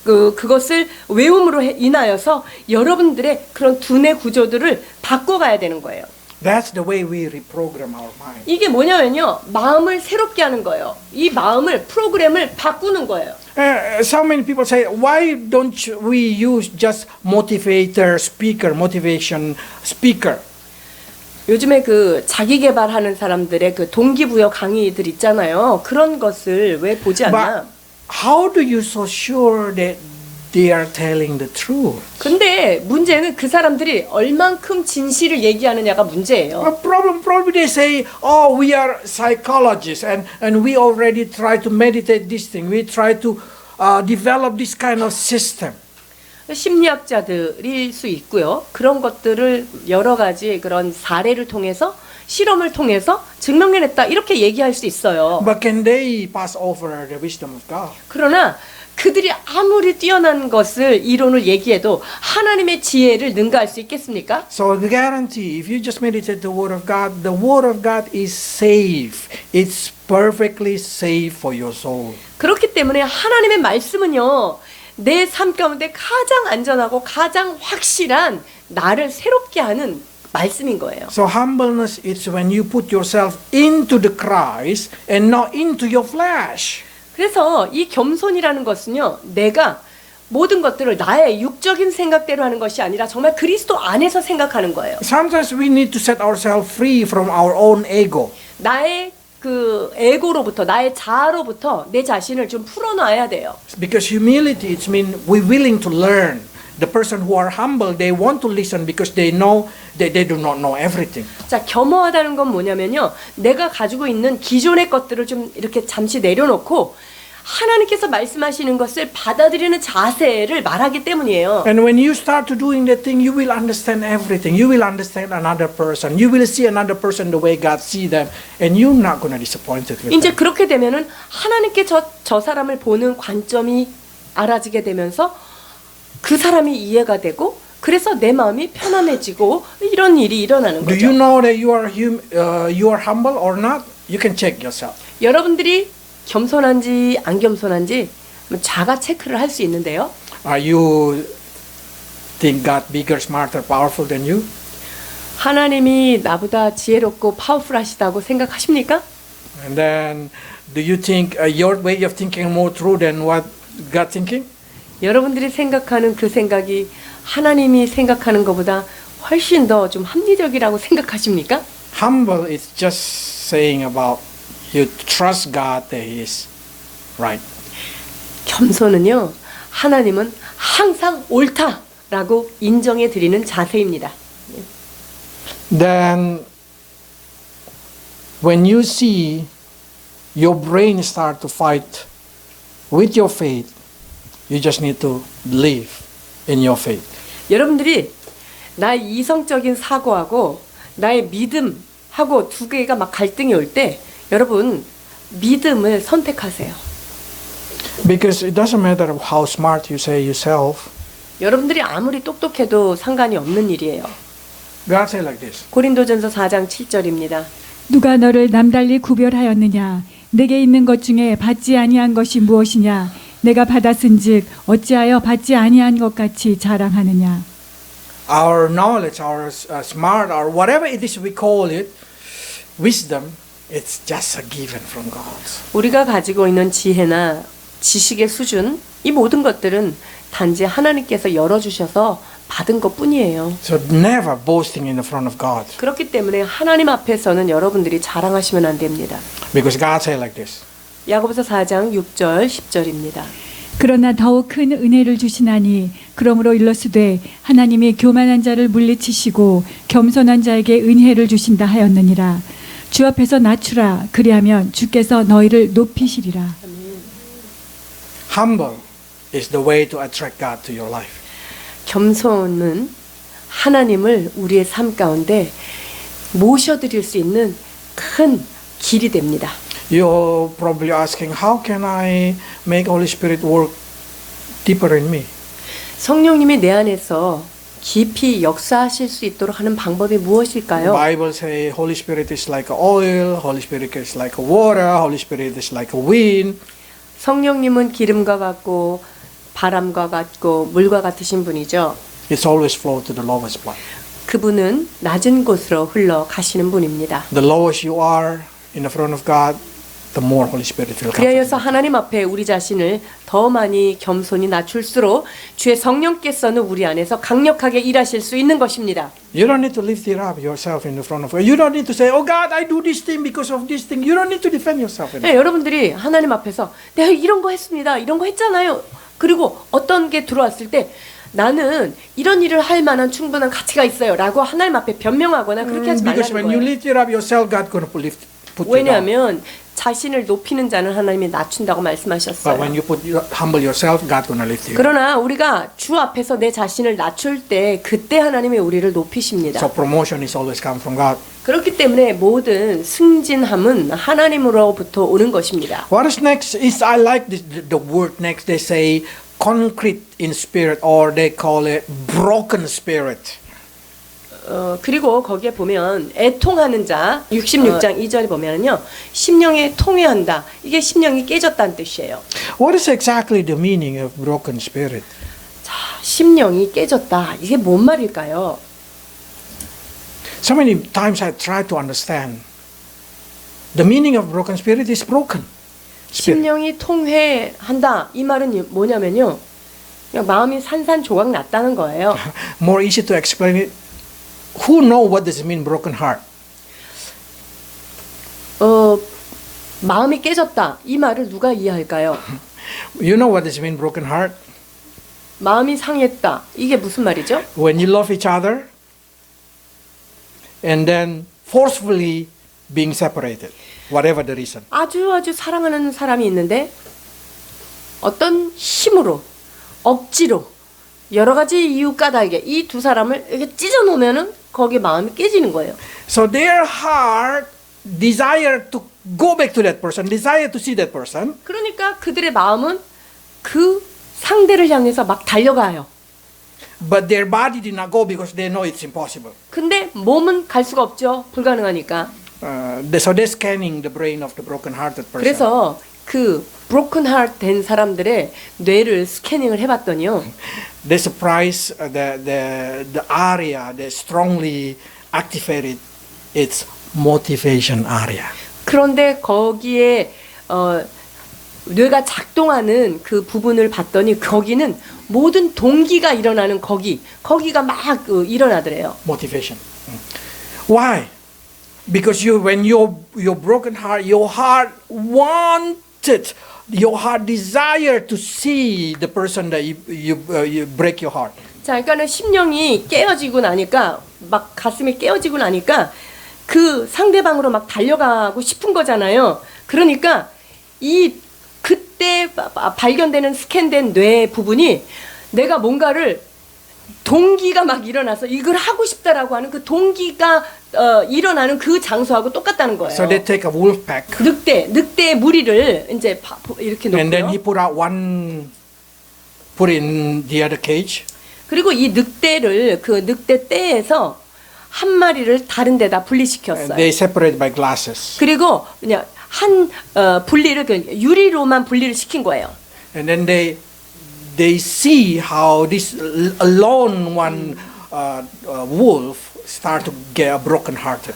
그것을 외움으로 인하여서 여러분들의 그런 두뇌 구조들을 바꿔가야 되는 거예요. That's the way we reprogram our mind. 이게 뭐냐면요, 마음을 새롭게 하는 거예요. 이 마음을 프로그램을 바꾸는 거예요. So many people say, why don't we use just motivator speaker, motivation speaker? 요즘에 그 자기 개발하는 사람들의 그 동기부여 강의들 있잖아요. 그런 것을 왜 보지 않나? But how do you so sure that they are telling the truth? 근데 문제는 그 사람들이 얼만큼 진실을 얘기하느냐가 문제예요. Probably they say, oh, we are psychologists and we already try to meditate this thing. We try to develop this kind of system. 심리학자들일 수 있고요. 그런 것들을 여러 가지 그런 사례를 통해서 실험을 통해서 증명해냈다 이렇게 얘기할 수 있어요. But can they pass over the wisdom of God? 그러나 그들이 아무리 뛰어난 것을 이론을 얘기해도 하나님의 지혜를 능가할 수 있겠습니까? So the guarantee, if you just meditate the word of God is safe. It's perfectly safe for your soul. 그렇기 때문에 하나님의 말씀은요, 내 삶 가운데 가장 안전하고 가장 확실한 나를 새롭게 하는 말씀인 거예요. So humbleness is when you put yourself into the Christ and not into your flesh. 그래서 이 겸손이라는 것은요, 내가 모든 것들을 나의 육적인 생각대로 하는 것이 아니라 정말 그리스도 안에서 생각하는 거예요. Sometimes we need to set ourselves free from our own ego. 나의 그 에고로부터, 나의 자아로부터 내 자신을 좀 풀어놔야 돼요. Because humility, it means we're willing to learn. The person who are humble, they want to listen because they know they do not know everything. 자, 겸허하다는 건 뭐냐면요, 내가 가지고 있는 기존의 것들을 좀 이렇게 잠시 내려놓고 하나님께서 말씀하시는 것을 받아들이는 자세를 말하기 때문이에요. And when you start to doing that thing, you will understand everything. You will understand another person. You will see another person the way God see them, and you're not going to be disappointed with 이제 them. 그렇게 되면은 하나님께 저 사람을 보는 관점이 알아지게 되면서 그 사람이 이해가 되고 그래서 내 마음이 편안해지고 이런 일이 일어나는 Do you 거죠. know that you are humble or not? You can check yourself. 여러분들이 겸손한지 안 겸손한지 자가 체크를 할 수 있는데요. Are you think God bigger, smarter, powerful than you? 하나님이 나보다 지혜롭고 파워풀하시다고 생각하십니까? And then, do you think your way of thinking more true than what God thinking? 여러분들이 생각하는 그 생각이 하나님이 생각하는 것보다 훨씬 더 좀 합리적이라고 생각하십니까? Humble is just saying about you trust God that He is right. 겸손은요, 하나님은 항상 옳다라고 인정해 드리는 자세입니다. Then, when you see your brain start to fight with your faith, you just need to believe in your faith. 여러분들이 나의 이성적인 사고하고 나의 믿음하고 두 개가 막 갈등이 올 때 여러분 믿음을 선택하세요. Because it doesn't matter how smart you say yourself. 여러분들이 아무리 똑똑해도 상관이 없는 일이에요. God say like this. 고린도전서 4장 7절입니다. 누가 너를 남달리 구별하였느냐? 내게 있는 것 중에 받지 아니한 것이 무엇이냐? 내가 받았은즉 어찌하여 받지 아니한 것 같이 자랑하느냐? Our knowledge, our smart, or whatever it is we call it, wisdom, it's just a given from God. 우리가 가지고 있는 지혜나 지식의 수준, 이 모든 것들은 단지 하나님께서 열어주셔서 받은 것뿐이에요. So never boasting in the front of God. 그렇기 때문에 하나님 앞에서는 여러분들이 자랑하시면 안 됩니다. Because God say like this. 야고보서 4장 6절 10절입니다. 그러나 더욱 큰 은혜를 주시나니 그러므로 일러스되 하나님이 교만한 자를 물리치시고 겸손한 자에게 은혜를 주신다 하였느니라. 주 앞에서 낮추라. 그리하면 주께서 너희를 높이시리라. Humble is the way to attract God to your life. 겸손은 하나님을 우리의 삶 가운데 모셔드릴 수 있는 큰 길이 됩니다. You're probably asking, how can I make Holy Spirit work deeper in me? 성령님이 내 안에서 깊이 역사하실 수 있도록 하는 방법이 무엇일까요? Bible say Holy Spirit is like oil, Holy Spirit is like water, Holy Spirit is like a wind. 성령님은 기름과 같고 바람과 같고 물과 같으신 분이죠. It's always flow to the lowest part. 그분은 낮은 곳으로 흘러가시는 분입니다. The lowest you are in the front of God, the more Holy Spirit will come. 그리하여서 하나님 앞에 우리 자신을 더 많이 겸손히 낮출수록 주의 성령께서는 우리 안에서 강력하게 일하실 수 있는 것입니다. You don't need to lift it up yourself in the front of God. You don't need to say, oh God, I do this thing because of this thing. You don't need to defend yourself. In 네, 여러분들이 하나님 앞에서 내가 이런 거 했습니다. 이런 거 했잖아요. 그리고 어떤 게 들어왔을 때 나는 이런 일을 할 만한 충분한 가치가 있어요. 라고 하나님 앞에 변명하거나 그렇게 하지 Because 말라는 when you 거예요. lift it up yourself, God going to put you down. 왜냐하면 자신을 높이는 자는 하나님이 낮춘다고 But 말씀하셨어요. when you humble yourself, God going to lift you. 그러나 우리가 주 앞에서 내 자신을 낮출 때 그때 하나님이 우리를 높이십니다. So promotion is always come from God. 그렇기 때문에 모든 승진함은 하나님으로부터 오는 것입니다. What is next is I like the word next. They say concrete in spirit, or they call it broken spirit. 그리고 거기에 보면 애통하는 자 66장 2절에 보면은요. 심령에 통회한다. 이게 심령이 깨졌다는 뜻이에요. What is exactly the meaning of broken spirit? 자, 심령이 깨졌다. 이게 뭔 말일까요? So many times I try to understand. The meaning of broken spirit is broken spirit. 심령이 통회한다. 이 말은 뭐냐면요. 그냥 마음이 산산조각 났다는 거예요. More easy to explain it. Who know what does it mean broken heart? 마음이 깨졌다. 이 말을 누가 이해할까요? You know what does it mean broken heart? 마음이 상했다. 이게 무슨 말이죠? When you love each other and then forcefully being separated, whatever the reason. 아주 사랑하는 사람이 있는데 어떤 힘으로 억지로 여러 가지 이유 까닭에 이 두 사람을 이렇게 찢어 놓으면은 거기에 마음이 깨지는 거예요. So their heart desire to go back to that person, desire to see that person, 그러니까 그들의 마음은 그 상대를 향해서 막 달려가요. but their body did not go because they know it's impossible. 근데 몸은 갈 수가 없죠. 불가능하니까. So they're scanning the brain of the broken-hearted person. 그래서 그 broken heart 된 사람들의 뇌를 스캐닝을 해봤더니요. They surprise the area that strongly activated its motivation area. 그런데 거기에 뇌가 작동하는 그 부분을 봤더니 거기는 모든 동기가 일어나는 거기가 막 일어나더래요. Motivation. Why? Because when your broken heart, your heart wanted, your heart desire to see the person that you break your heart. 자, 그러니까는 심령이 깨어지고 나니까 막 가슴이 깨어지고 나니까 그 상대방으로 막 달려가고 싶은 거잖아요. 그러니까 그때 발견되는 스캔된 뇌 부분이 내가 뭔가를 동기가 막 일어나서 이걸 하고 싶다라고 하는 그 동기가 일어나는 그 장소하고 똑같다는 거예요. So they take a wolf pack. 늑대의 무리를 이제 이렇게 And then he 놓고요. put in the other cage. 그리고 이 늑대를 그 늑대 떼에서 한 마리를 다른 데다 And 분리시켰어요. they separate by glasses. 그리고 그냥 분리를 유리로만 분리를 시킨 거예요. And then they see how this alone one wolf start to get broken-hearted.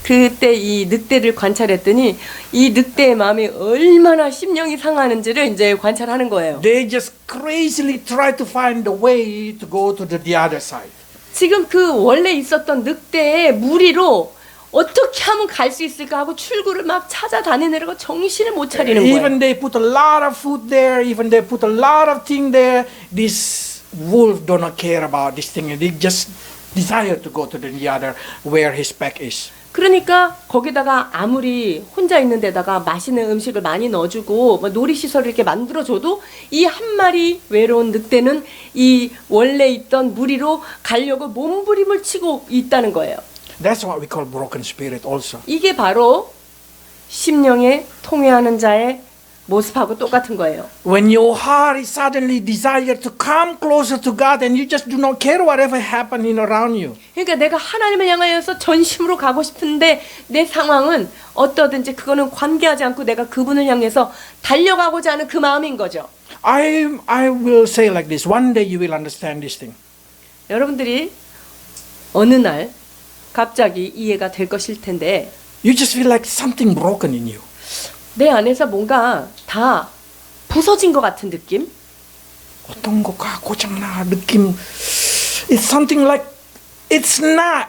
그때 이 늑대를 관찰했더니 이 늑대의 마음이 얼마나 심령이 상하는지를 이제 관찰하는 거예요. They just crazily try to find the way to go to the other side. 지금 그 원래 있었던 늑대의 무리로 어떻게 하면 갈 수 있을까 하고 출구를 막 찾아다니느라고 정신을 못 차리는 거예요. Even they put a lot of food there, even they put a lot of thing there, this wolf do not care about this thing. They just desire to go to the other where his pack is. 그러니까 거기다가 아무리 혼자 있는 데다가 맛있는 음식을 많이 넣어주고 놀이시설을 이렇게 만들어줘도 이 한 마리 외로운 늑대는 이 원래 있던 무리로 가려고 몸부림을 치고 있다는 거예요. That's what we call broken spirit also. 이게 바로 심령에 통회하는 자의 모습하고 똑같은 거예요. When your heart is suddenly desire to come closer to God and you just do not care whatever happening around you. 그러니까 내가 하나님을 향하여서 전심으로 가고 싶은데 내 상황은 어떠든지 그거는 관계하지 않고 내가 그분을 향해서 달려가고자 하는 그 마음인 거죠. I will say like this. One day you will understand this thing. 여러분들이 어느 날 갑자기 이해가 될 것일 텐데 You just feel like something broken in you. 내 안에서 뭔가 다 부서진 것 같은 느낌? 어떤 거가 고장나 느낌. It's something like it's not.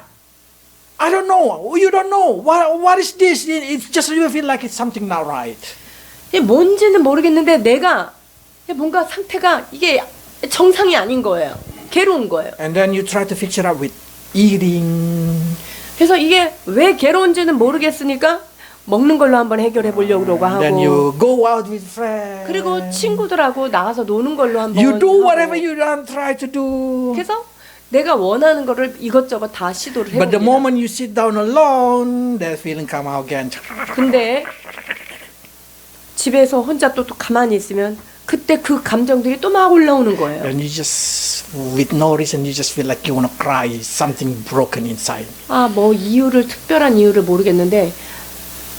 I don't know. You don't know. What is this? It's just you feel like it's something not right. 이게 뭔지는 모르겠는데 내가 뭔가 상태가 이게 정상이 아닌 거예요. 괴로운 거예요. And then you try to fix it up with eating. 그래서 이게 왜 괴로운지는 모르겠으니까 먹는 걸로 한번 해결해 보려고 그러고 Then 하고 you go out with friends. 그리고 친구들하고 나가서 노는 걸로 한번 You do 하고. whatever you don't try to do. 그래서 내가 원하는 거를 이것저것 다 시도를 But the 해봅니다. moment you sit down alone, that feeling come out again. 근데 집에서 혼자 또 가만히 있으면 그때 그 감정들이 또 막 올라오는 거예요. And you just, with no reason, you just feel like you want to cry. Something broken inside. 아, 뭐 특별한 이유를 모르겠는데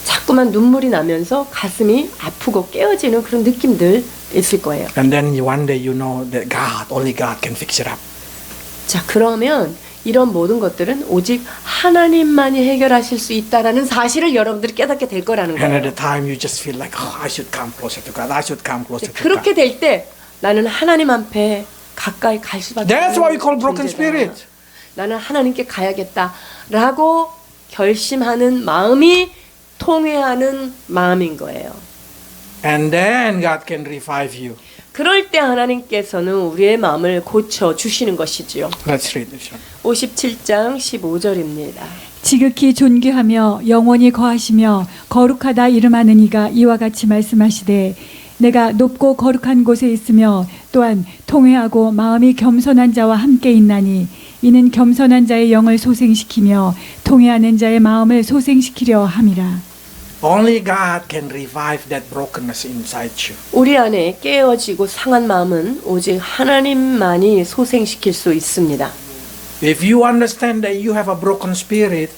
자꾸만 눈물이 나면서 가슴이 아프고 깨어지는 그런 느낌들 있을 거예요. And then one day you know that only God can fix it up. 자, 그러면 이런 모든 것들은 오직 하나님만이 해결하실 수 있다라는 사실을 여러분들이 깨닫게 될 거라는 And at 거예요. the time you just feel like, I should come closer to God. I should come closer to God. 그렇게 될 때 나는 하나님 앞에 가까이 갈 수밖에 That's 없는 why we call broken 존재다. spirit. 나는 하나님께 가야겠다라고 결심하는 마음이 통회하는 마음인 거예요. And then God can revive you. 그럴 때 하나님께서는 우리의 마음을 고쳐 주시는 것이지요. Let's read this one. 57장 15절입니다. 지극히 존귀하며 영원히 거하시며 거룩하다 이름하는 이가 이와 같이 말씀하시되 내가 높고 거룩한 곳에 있으며 또한 통회하고 마음이 겸손한 자와 함께 있나니 이는 겸손한 자의 영을 소생시키며 통회하는 자의 마음을 소생시키려 함이라. Only God can revive that brokenness inside you. 우리 안에 깨어지고 상한 마음은 오직 하나님만이 소생시킬 수 있습니다. If you understand that you have a broken spirit,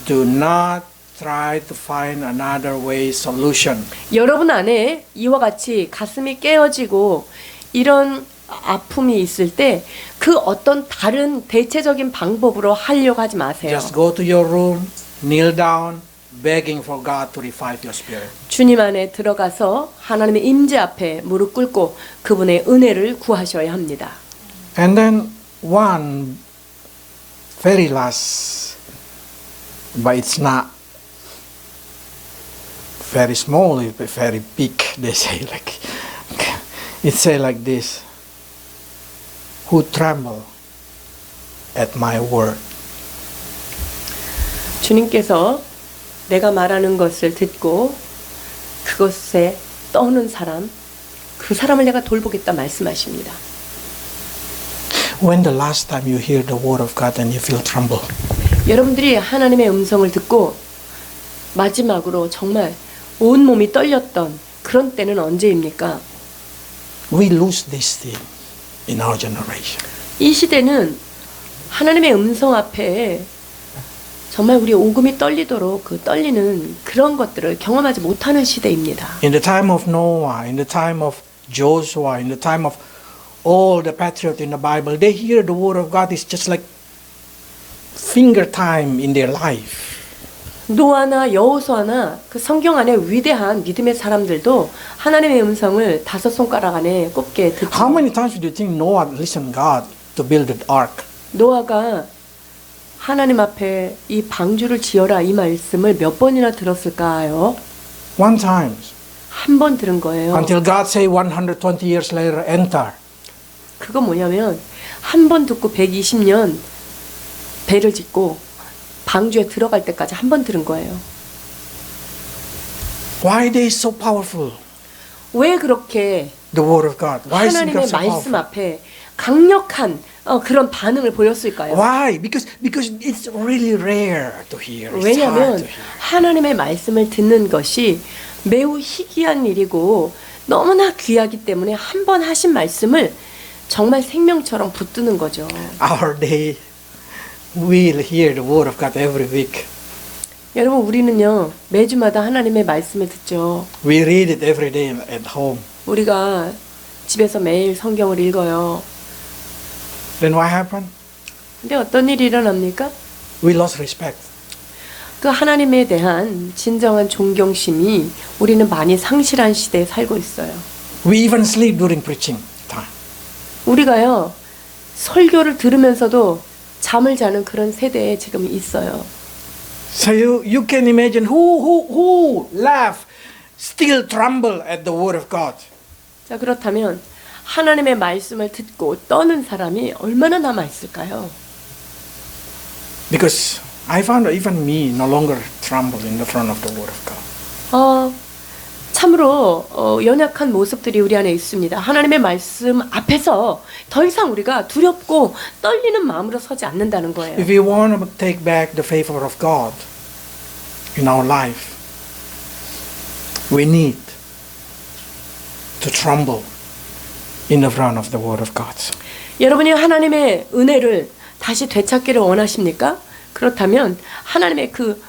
do not try to find another way solution. 여러분 안에 이와 같이 가슴이 깨어지고 이런 아픔이 있을 때 그 어떤 다른 대체적인 방법으로 하려고 하지 마세요. Just go to your room, kneel down, begging for God to revive your spirit. 주님 안에 들어가서 하나님의 임재 앞에 무릎 꿇고 그분의 은혜를 구하셔야 합니다. And then one very last, but it's not very small, it's very big. They say like, it say like this: who tremble at my word. 주님께서 내가 말하는 것을 듣고 그것에 떠는 사람, 그 사람을 내가 돌보겠다 말씀하십니다. When the last time you hear the word of God and you feel tremble? 여러분들이 하나님의 음성을 듣고 마지막으로 정말 온몸이 떨렸던 그런 때는 언제입니까? We lose this thing in our generation. 이 시대는 하나님의 음성 앞에 정말 우리 오금이 떨리도록 그 떨리는 그런 것들을 경험하지 못하는 시대입니다. In the time of Noah, in the time of Joshua, in the time of all the patriots in the Bible, they hear the word of God is just like finger time in their life. 노아나 여호수아나 그 성경 안에 위대한 믿음의 사람들도 하나님의 음성을 5손가락 안에 꼽게 듣죠. How many times do you think Noah listened God to build the ark? 노아가 하나님 앞에 이 방주를 지어라 이 말씀을 몇 번이나 들었을까요? One time. 한 번 들은 거예요. Until God say 120 years later, enter. 그거 뭐냐면 한 번 듣고 120년 배를 짓고 방주에 들어갈 때까지 한 번 들은 거예요. Why they so powerful? 왜 그렇게 The word of God. Why is God 하나님의 so 말씀 powerful? 앞에 강력한 그런 반응을 보였을까요? Why? Because it's really rare to hear. It's hard 왜냐하면 to hear. 하나님의 말씀을 듣는 것이 매우 희귀한 일이고 너무나 귀하기 때문에 한 번 하신 말씀을 정말 생명처럼 붙드는 거죠. Our day, we'll hear the word of God every week. 여러분 우리는요 매주마다 하나님의 말씀을 듣죠. We read it every day at home. 우리가 집에서 매일 성경을 읽어요. Then what happened? 근데 어떤 일이 일어납니까? We lost respect. 그 하나님에 대한 진정한 존경심이 우리는 많이 상실한 시대에 살고 있어요. We even sleep during preaching time. 우리가요 설교를 들으면서도 잠을 자는 그런 세대에 지금 있어요. So you can imagine who laugh, still tremble at the word of God. 자 그렇다면 하나님의 말씀을 듣고 떠는 사람이 얼마나 남아 있을까요? Because I found that even me no longer tremble in the front of the word of God. 참으로 연약한 모습들이 우리 안에 있습니다. 하나님의 말씀 앞에서 더 이상 우리가 두렵고 떨리는 마음으로 서지 않는다는 거예요. If we want to take back the favor of God in our life, we need to tremble in the front of the Word of God. 여러분이 하나님의 은혜를 다시 되찾기를 원하십니까? 그렇다면 하나님의 그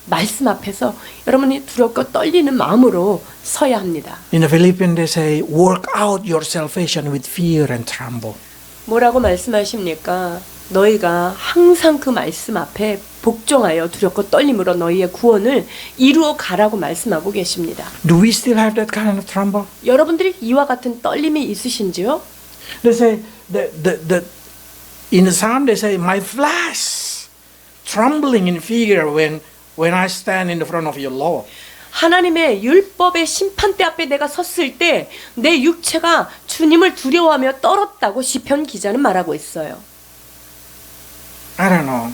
말씀 앞에서 여러분이 두렵고 떨리는 마음으로 서야 합니다. In the Philippians they say, work out your salvation with fear and tremble. 뭐라고 말씀하십니까? 너희가 항상 그 말씀 앞에 복종하여 두렵고 떨림으로 너희의 구원을 이루어 가라고 말씀하고 계십니다. Do we still have that kind of tremble? 여러분들이 이와 같은 떨림이 있으신지요? They say, in the psalm they say, my flesh trembling in fear when I stand in the front of your law. 하나님의 율법의 심판대 앞에 내가 섰을 때 내 육체가 주님을 두려워하며 떨었다고 시편 기자는 말하고 있어요. I don't know.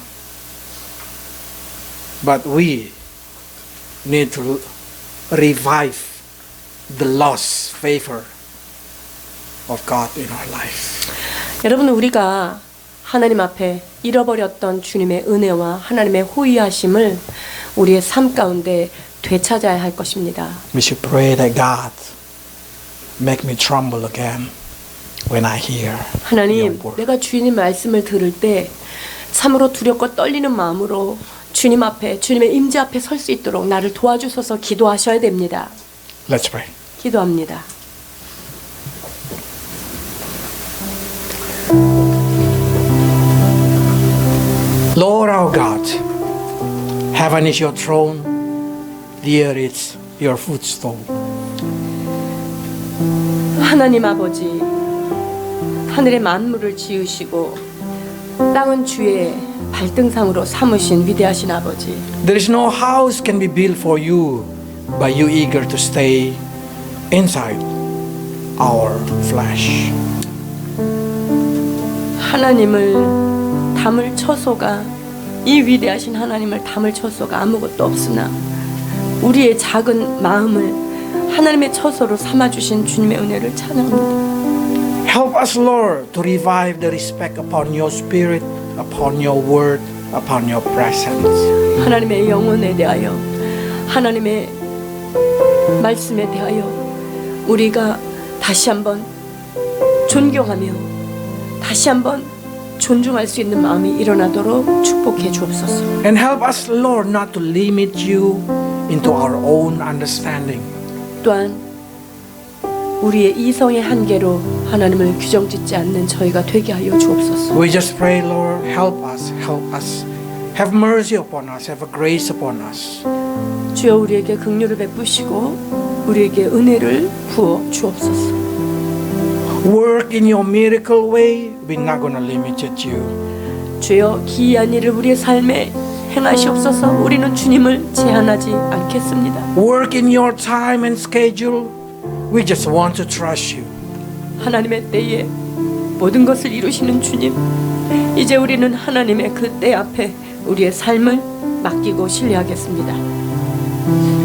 But we need to revive the lost favor of God in our life. 여러분, 우리가 하나님 앞에 잃어버렸던 주님의 은혜와 하나님의 호의하심을 우리의 삶 가운데 되찾아야 할 것입니다. We should pray that God make me tremble again when I hear your 하나님, word. 내가 주님 말씀을 들을 때 참으로 두렵고 떨리는 마음으로 주님 앞에, 주님의 임재 앞에 설 수 있도록 나를 도와주소서 기도하셔야 됩니다. Let's pray. 기도합니다. Lord our God, heaven is your throne, the earth is your footstool. 하나님 아버지, 하늘의 만물을 지으시고 땅은 주의 발등상으로 삼으신 위대하신 아버지, There is no house can be built for you, but you eager to stay inside our flesh. 하나님을 담을 처소가, 이 위대하신 하나님을 담을 처소가 아무것도 없으나 우리의 작은 마음을 하나님의 처소로 삼아주신 주님의 은혜를 찬양합니다. Help us, Lord, to revive the respect upon your spirit, upon your word, upon your presence. 하나님의 영혼에 대하여, 하나님의 말씀에 대하여 우리가 다시 한번 존경하며 다시 한번 존중할 수 있는 마음이 일어나도록 축복해 주옵소서. And help us, Lord, not to limit you into our own understanding. 또한 우리의 이성의 한계로 하나님을 규정짓지 않는 저희가 되게 하여 주옵소서. We just pray, Lord, help us, help us. Have mercy upon us, have a grace upon us. 주여 우리에게 긍휼을 베푸시고 우리에게 은혜를 부어 주옵소서. Work in your miracle way. We're not going to limit you. 주여 기이한 일을 우리의 삶에 행하시옵소서. 우리는 주님을 제한하지 않겠습니다. Work in your time and schedule. We just want to trust you. 하나님의 때에 모든 것을 이루시는 주님, 이제 우리는 하나님의 그 때 앞에 우리의 삶을 맡기고 신뢰하겠습니다.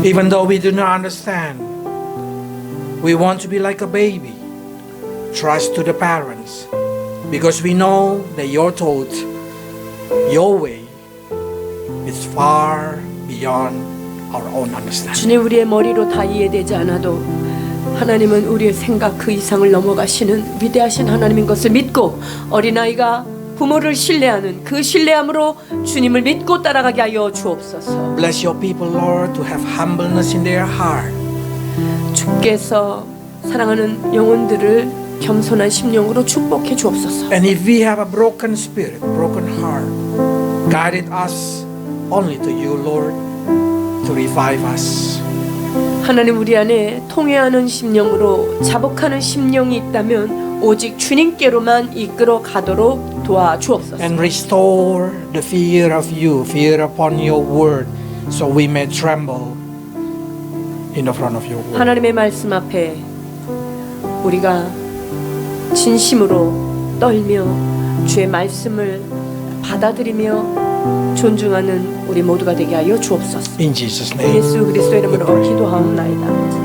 Even though we do not understand, we want to be like a baby. Trust to the parents, because we know that your thought, your way is far beyond our own understanding. 주님, 우리의 머리로 다 이해되지 않아도 하나님은 우리의 생각 그 이상을 넘어가시는 위대하신 하나님인 것을 믿고, 어린아이가 부모를 신뢰하는 그 신뢰함으로 주님을 믿고 따라가게 하여 주옵소서. Bless your people, Lord, to have humbleness in their heart. 주께서 사랑하는 영혼들을 겸손한 심령으로 축복해 주옵소서. And if we have a broken spirit, broken heart, guide us only to you, Lord, to revive us. 하나님, 우리 안에 통회하는 심령으로 자복하는 심령이 있다면 오직 주님께로만 이끌어 가도록 도와주옵소서. And restore the fear of you, fear upon your word, so we may tremble in the front of your word. 하나님의 말씀 앞에 우리가 진심으로 떨며 주의 말씀을 받아들이며 존중하는 우리 모두가 되게 하여 주옵소서. In Jesus' name. 예수 그리스도의 이름으로 기도하옵나이다.